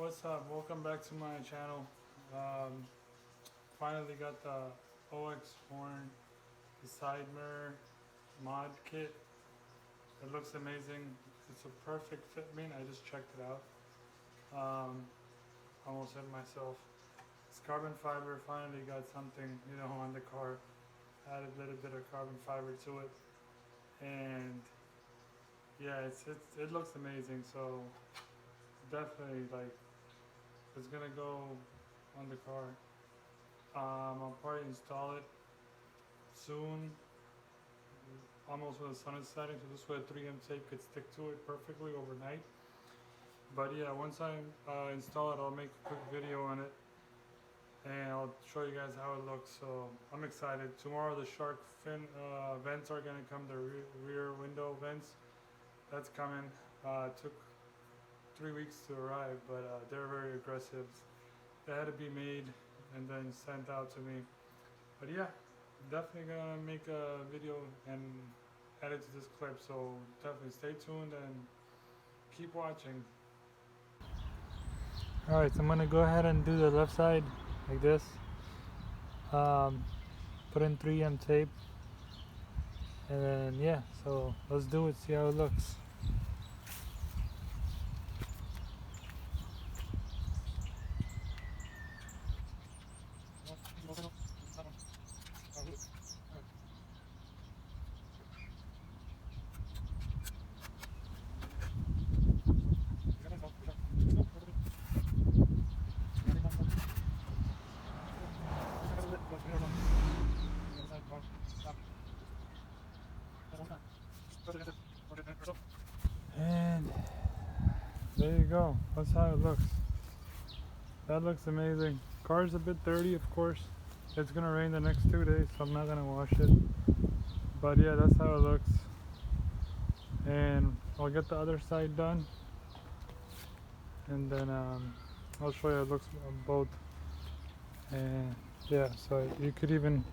What's up? Welcome back to my channel. Finally got the OX horn, the side mirror mod kit. It looks amazing. It's a perfect fit. I just checked it out. Almost hit myself. It's carbon fiber. Finally got something, on the car. Added a little bit of carbon fiber to it, and yeah, it looks amazing. So definitely it's gonna go on the car. I'll probably install it soon, almost when the sun is setting, so this way a 3M tape could stick to it perfectly overnight. But yeah, once I install it, I'll make a quick video on it and I'll show you guys how it looks. So I'm excited. Tomorrow the shark fin vents are gonna come, the rear window vents. That's coming. It took 3 weeks to arrive, but they're very aggressive. They had to be made and then sent out to me. But yeah, definitely gonna make a video and add it to this clip, so definitely stay tuned and keep watching. Alright, so I'm gonna go ahead and do the left side like this. Put in 3M tape, and then yeah, so let's do it, see how it looks. And there you go. That's how it looks. That looks amazing. Car's a bit dirty, of course. It's gonna rain the next 2 days, so I'm not gonna wash it. But yeah, that's how it looks. And I'll get the other side done, and then I'll show you how it looks on both. And yeah, so you could even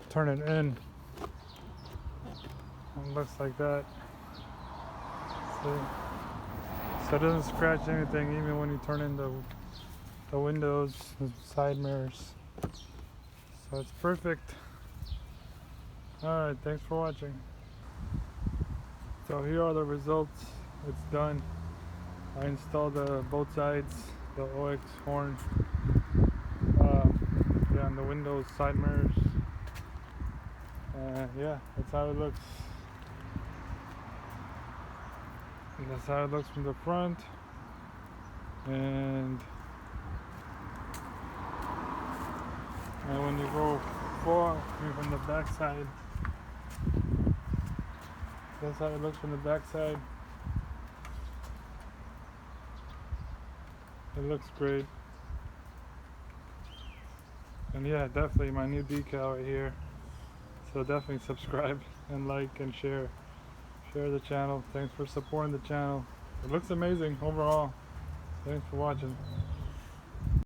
turn it in. It looks like that. See? So it doesn't scratch anything even when you turn in the windows, the side mirrors. So it's perfect. Alright, thanks for watching. So here are the results. It's done. I installed both sides, the OX horn, on the windows, side mirrors. Yeah, that's how it looks. And that's how it looks from the front. And when you go from the back side, that's how it looks from the back side. It looks great. And yeah, definitely my new decal right here. So definitely subscribe and like and share the channel. Thanks for supporting the channel. It looks amazing overall. Thanks for watching.